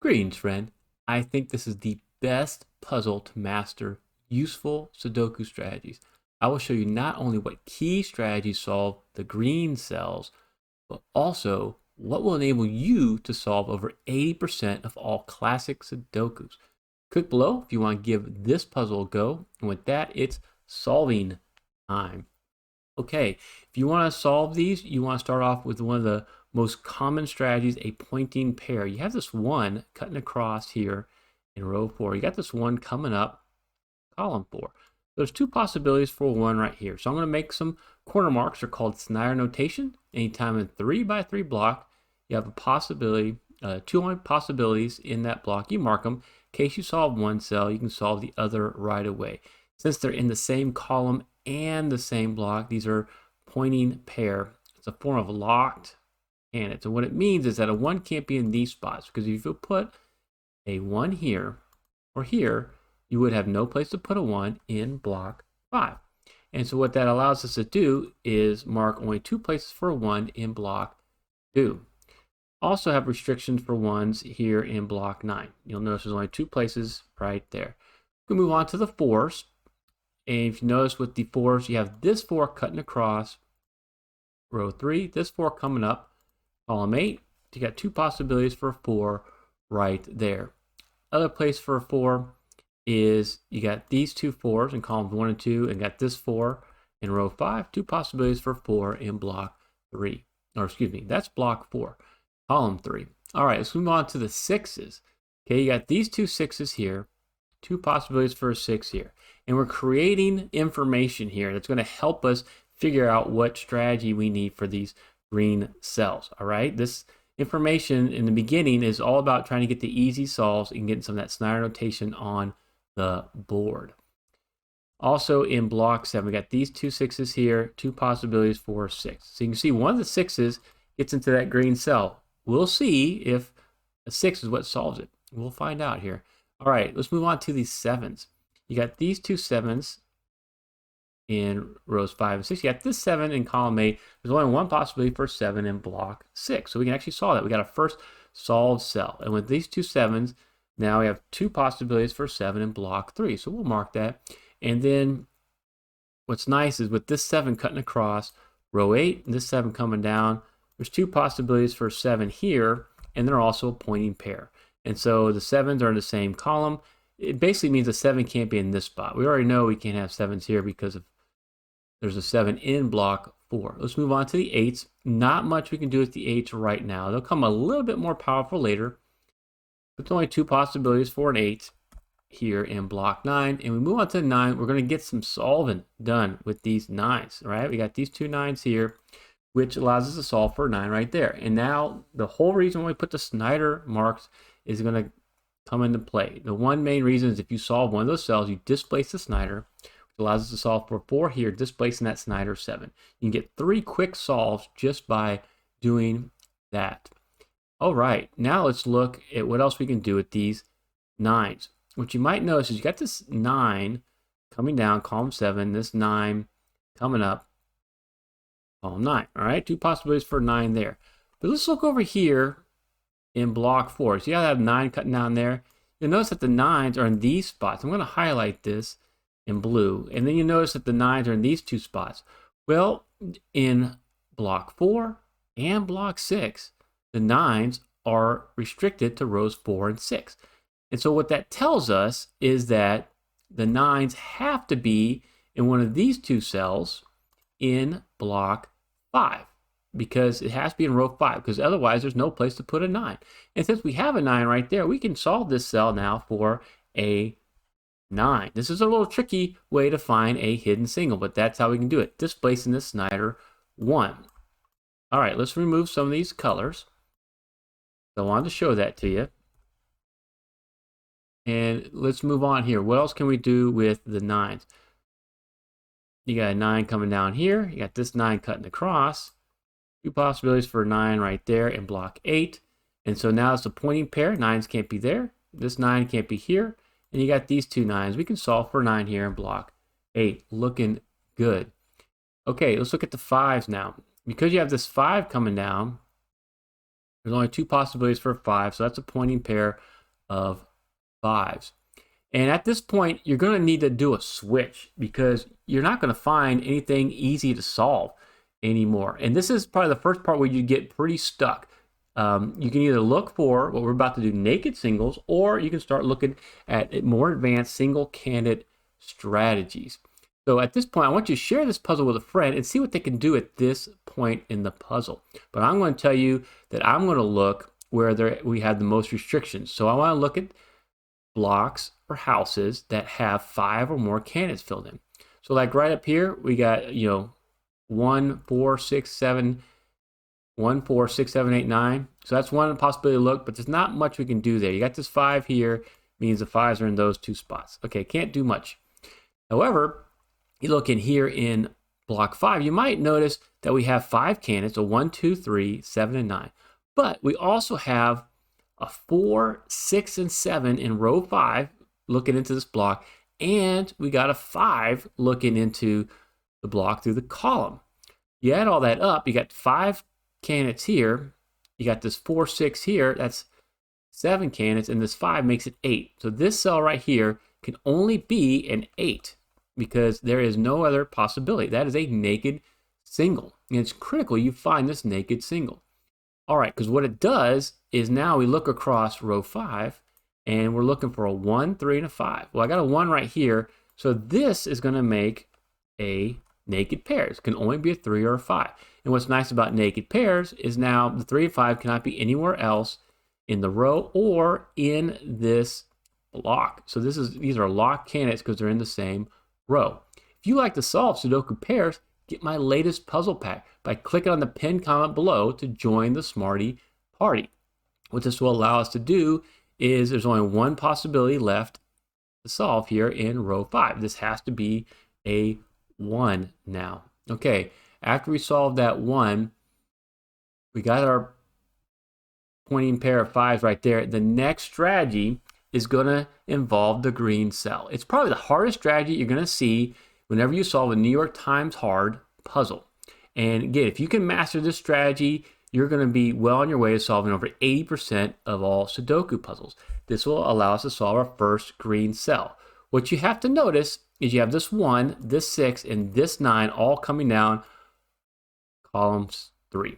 Greetings, friend. I think this is the best puzzle to master useful Sudoku strategies. I will show you not only what key strategies solve the green cells, but also what will enable you to solve over 80% of all classic Sudokus. Click below if you want to give this puzzle a go. And with that, it's solving time. Okay, if you want to solve these, you want to start off with one of the most common strategies, a pointing pair. You have this one cutting across here in row 4. You got this one coming up column 4. There's two possibilities for one right here. So I'm going to make some corner marks. They're called Snyder notation. Anytime in 3x3 block, you have a possibility, two possibilities in that block. You mark them. In case you solve one cell, you can solve the other right away. Since they're in the same column and the same block, these are pointing pair. It's a form of locked candidates. And what it means is that a 1 can't be in these spots, because if you put a 1 here or here, you would have no place to put a 1 in block 5. And so what that allows us to do is mark only 2 places for a 1 in block 2. Also have restrictions for 1s here in block 9. You'll notice there's only 2 places right there. We can move on to the 4s. And if you notice with the 4s, you have this 4 cutting across row 3, this 4 coming up column 8. You got 2 possibilities for a 4 right there. Other place for a 4 is you got these 2 4s in columns 1 and 2, and got this 4 in row 5. 2 possibilities for 4 in block 3. Or excuse me, that's block 4, column 3. All right, let's move on to the 6s. Okay, you got these 2 6s here, 2 possibilities for a 6 here. And we're creating information here that's going to help us figure out what strategy we need for these green cells. All right, this information in the beginning is all about trying to get the easy solves and getting some of that Snyder notation on the board. Also in block 7, we got these 2 6s here, 2 possibilities for a 6. So you can see one of the 6s gets into that green cell. We'll see if a 6 is what solves it. We'll find out here. All right, let's move on to these 7s. You got these 2 7s in rows 5 and 6. You got this 7 in column 8. There's only one possibility for 7 in block 6. So we can actually solve that. We got a first solved cell. And with these 2 7s, now we have 2 possibilities for 7 in block 3. So we'll mark that. And then what's nice is with this 7 cutting across row 8 and this 7 coming down, there's 2 possibilities for 7 here, and they're also a pointing pair. And so the 7s are in the same column. It basically means a 7 can't be in this spot. We already know we can't have 7s here because there's a 7 in block 4. Let's move on to the 8s. Not much we can do with the 8s right now. They'll come a little bit more powerful later. But there's only 2 possibilities for an 8 here in block 9. And we move on to the 9. We're going to get some solving done with these 9s. Right? We got these 2 9s here, which allows us to solve for a 9 right there. And now the whole reason why we put the Snyder marks is going to come into play. The one main reason is if you solve one of those cells, you displace the Snyder, which allows us to solve for 4 here, displacing that Snyder 7. You can get 3 quick solves just by doing that. All right, now let's look at what else we can do with these 9s. What you might notice is you got this 9 coming down, column 7, this 9 coming up, column 9. All right, 2 possibilities for 9 there. But let's look over here in block 4. So you gotta have 9 cutting down there. You'll notice that the 9s are in these spots. I'm going to highlight this in blue. And then you notice that the 9s are in these 2 spots. Well, in block 4 and block 6, the 9s are restricted to rows 4 and 6. And so what that tells us is that the 9s have to be in one of these 2 cells in block 5. Because it has to be in row 5, because otherwise there's no place to put a 9. And since we have a 9 right there, we can solve this cell now for a 9. This is a little tricky way to find a hidden single, but that's how we can do it, displacing this Snyder 1. All right, let's remove some of these colors. I wanted to show that to you. And let's move on here. What else can we do with the 9s? You got a 9 coming down here. You got this 9 cutting across. 2 possibilities for 9 right there in block 8. And so now it's a pointing pair. 9s can't be there. This 9 can't be here. And you got these 2 9s. We can solve for 9 here in block 8. Looking good. Okay, let's look at the 5s now. Because you have this 5 coming down, there's only 2 possibilities for 5. So that's a pointing pair of fives. And at this point, you're going to need to do a switch because you're not going to find anything easy to solve anymore. And this is probably the first part where you get pretty stuck. You can either look for what we're about to do, naked singles, or you can start looking at more advanced single candid strategies. So at this point, I want you to share this puzzle with a friend and see what they can do at this point in the puzzle. But I'm going to tell you that I'm going to look where we have the most restrictions. So I want to look at blocks or houses that have 5 or more candidates filled in. So like right up here, we got, 1, 4, 6, 7, 1, 4, 6, 7, 8, 9. So that's one possibility to look, but there's not much we can do there. You got this 5 here, means the 5s are in those 2 spots. Okay, can't do much. However, you look in here in block 5, you might notice that we have 5 candidates, so 1, 2, 3, 7, and 9. But we also have a 4, 6, and 7 in row 5 looking into this block, and we got a 5 looking into the block through the column. You add all that up, you got 5 candidates here, you got this 4, 6 here, that's 7 candidates, and this 5 makes it 8. So this cell right here can only be an 8 because there is no other possibility. That is a naked single, and it's critical you find this naked single. All right, because what it does is now we look across row 5 and we're looking for a 1, 3, and a 5. Well, I got a 1 right here, so this is going to make a naked pair. It can only be a 3 or a 5. And what's nice about naked pairs is now the 3 and 5 cannot be anywhere else in the row or in this block. So these are locked candidates because they're in the same row. If you like to solve Sudoku pairs, get my latest puzzle pack by clicking on the pinned comment below to join the Smarty Party. What this will allow us to do is there's only one possibility left to solve here in row 5. This has to be a 1 now. Okay, after we solve that 1, we got our pointing pair of 5s right there. The next strategy is going to involve the green cell. It's probably the hardest strategy you're going to see whenever you solve a New York Times hard puzzle. And again, if you can master this strategy, you're going to be well on your way to solving over 80% of all Sudoku puzzles. This will allow us to solve our first green cell. What you have to notice is you have this 1, this 6, and this 9 all coming down columns 3.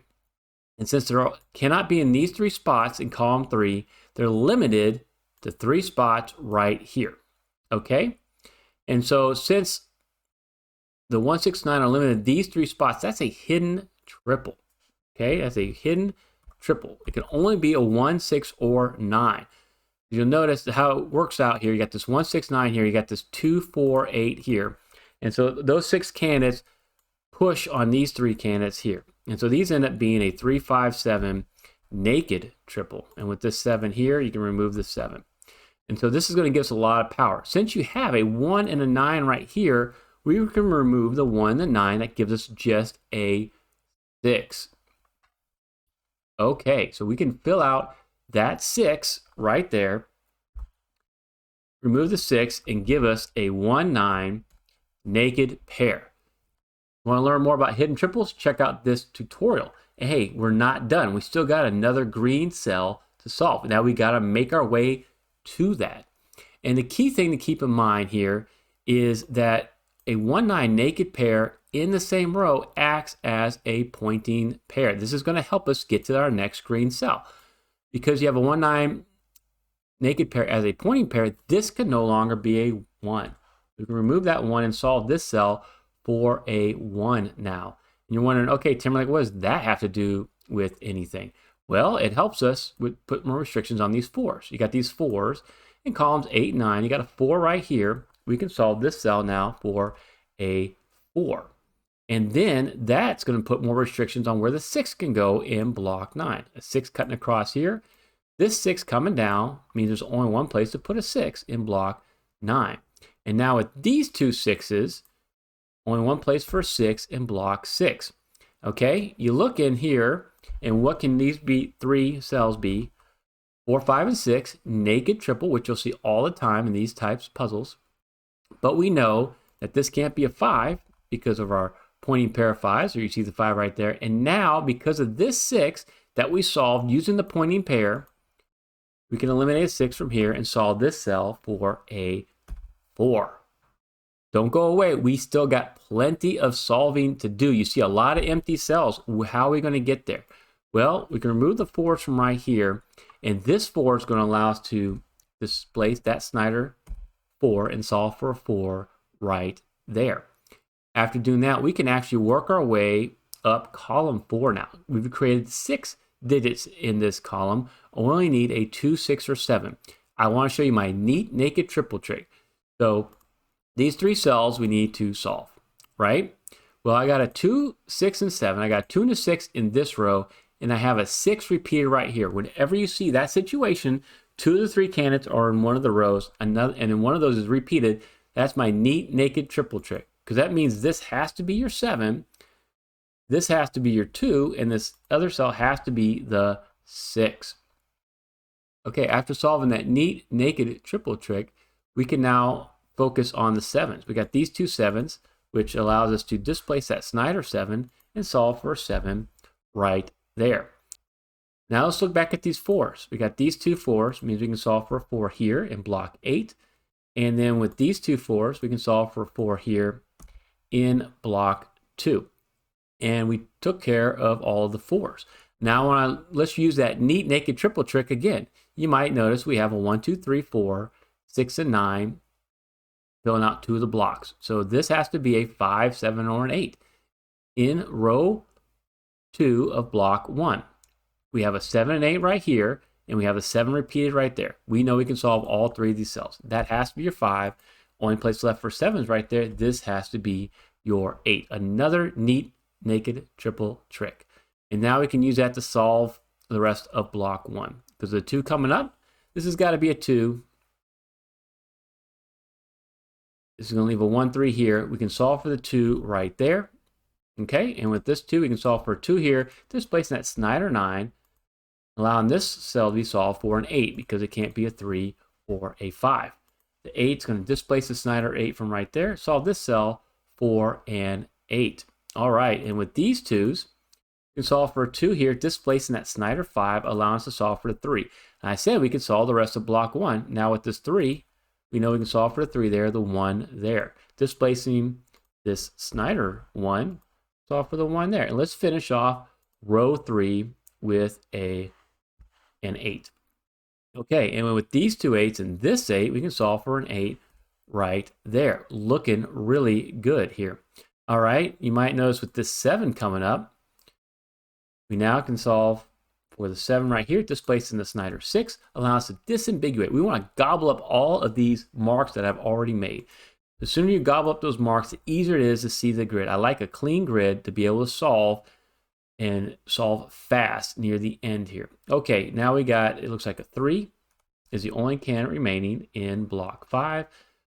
And since there cannot be in these 3 spots in column 3, they're limited to 3 spots right here. Okay? And so since the 1, 6, 9 are limited to these 3 spots, that's a hidden triple. Okay? That's a hidden triple. It can only be a 1, 6, or 9. You'll notice how it works out here. You got this 1, 6, 9 here. You got this 2, 4, 8 here. And so those 6 candidates push on these 3 candidates here. And so these end up being a 3, 5, 7 naked triple. And with this 7 here, you can remove the 7. And so this is going to give us a lot of power. Since you have a 1 and a 9 right here, we can remove the 1 and the 9. That gives us just a 6. Okay, so we can fill out that 6 right there, remove the 6, and give us a 1, 9 naked pair. Want to learn more about hidden triples? Check out this tutorial. And hey, we're not done. We still got another green cell to solve. Now we got to make our way to that. And the key thing to keep in mind here is that a 1, 9 naked pair in the same row acts as a pointing pair. This is going to help us get to our next green cell. Because you have a 1, 9 naked pair as a pointing pair, this can no longer be a 1. We can remove that 1 and solve this cell for a 1 now. And you're wondering, okay, Timberlake, what does that have to do with anything? Well, it helps us put more restrictions on these 4s. You got these 4s in columns 8 and 9. You got a 4 right here. We can solve this cell now for a 4. And then that's going to put more restrictions on where the 6 can go in block 9. A 6 cutting across here. This 6 coming down means there's only one place to put a 6 in block 9. And now with these 2 6s, only one place for a 6 in block 6. Okay, you look in here, and what can these 3 cells be? 4, 5, and 6, naked triple, which you'll see all the time in these types of puzzles. But we know that this can't be a 5 because of our pointing pair of 5s, so you see the 5 right there. And now, because of this 6 that we solved using the pointing pair, we can eliminate a 6 from here and solve this cell for a 4. Don't go away. We still got plenty of solving to do. You see a lot of empty cells. How are we going to get there? Well, we can remove the 4s from right here, and this 4 is going to allow us to displace that Snyder 4 and solve for a 4 right there. After doing that, we can actually work our way up column 4 now. We've created 6 digits in this column. I only need a 2, 6, or 7. I want to show you my neat naked triple trick. So these 3 cells we need to solve, right? Well, I got a 2, 6, and 7. I got 2 and a 6 in this row, and I have a 6 repeated right here. Whenever you see that situation, 2 of the 3 candidates are in one of the rows, and then one of those is repeated. That's my neat naked triple trick, because that means this has to be your 7, this has to be your 2, and this other cell has to be the 6. Okay, after solving that neat naked triple trick, we can now focus on the 7s. We got these 2 7s, which allows us to displace that Snyder 7 and solve for a 7 right there. Now let's look back at these 4s. We got these 2 4s, means we can solve for a 4 here in block 8. And then with these 2 4s, we can solve for a 4 here in block 2. And we took care of all of the 4s. Now let's use that neat naked triple trick again. You might notice we have a 1, 2, 3, 4, 6, and 9 filling out 2 of the blocks. So this has to be a 5, 7, or an 8. In row 2 of block 1, we have a 7 and 8 right here, and we have a 7 repeated right there. We know we can solve all 3 of these cells. That has to be your 5. Only place left for 7s right there. This has to be your 8. Another neat naked triple trick. And now we can use that to solve the rest of block 1. Because the 2 coming up, this has got to be a 2. This is going to leave a 1, 3 here. We can solve for the 2 right there. Okay, and with this 2, we can solve for a 2 here, displacing that Snyder 9, allowing this cell to be solved for an 8 because it can't be a 3 or a 5. The 8 is going to displace the Snyder 8 from right there, solve this cell for an 8. All right, and with these 2s, we can solve for a 2 here, displacing that Snyder 5, allowing us to solve for the 3. And I said we could solve the rest of block 1. Now with this 3, we know we can solve for the 3 there, the 1 there. Displacing this Snyder 1, solve for the 1 there. And let's finish off row 3 with an 8. Okay, and with these 2 8s and this 8, we can solve for an 8 right there. Looking really good here. All right, you might notice with this 7 coming up, we now can solve for the 7 right here, displacing the Snyder 6, allow us to disambiguate. We want to gobble up all of these marks that I've already made. The sooner you gobble up those marks, the easier it is to see the grid. I like a clean grid to be able to solve and solve fast near the end here. Okay, now we got, it looks like a 3 is the only candidate remaining in block 5,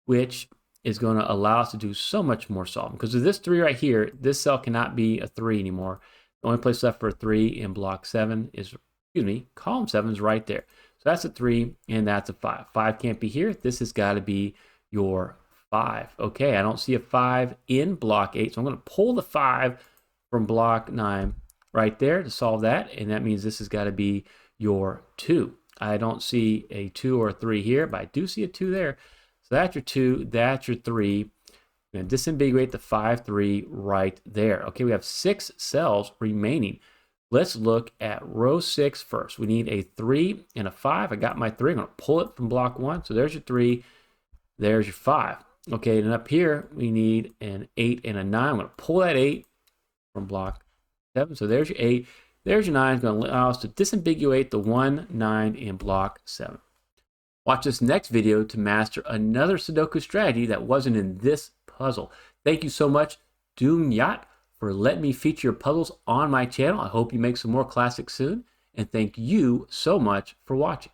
which is going to allow us to do so much more solving. Because with this 3 right here, this cell cannot be a 3 anymore. The only place left for a 3 in block 7 is, column 7 is right there. So that's a 3 and that's a 5. 5 can't be here. This has got to be your 5. Okay, I don't see a 5 in block 8, so I'm going to pull the 5 from block 9 right there to solve that, and that means this has got to be your 2. I don't see a 2 or a 3 here, but I do see a 2 there. So that's your 2, that's your 3. I'm going to disambiguate the 5, 3 right there. Okay, we have 6 cells remaining. Let's look at row 6 first. We need a 3 and a 5. I got my 3. I'm going to pull it from block 1. So there's your 3, there's your 5. Okay, and up here, we need an 8 and a 9. I'm going to pull that 8 from block 7. So there's your 8. There's your 9. It's going to allow us to disambiguate the 1, 9 in block 7. Watch this next video to master another Sudoku strategy that wasn't in this puzzle. Thank you so much, Dumediat, for letting me feature your puzzles on my channel. I hope you make some more classics soon. And thank you so much for watching.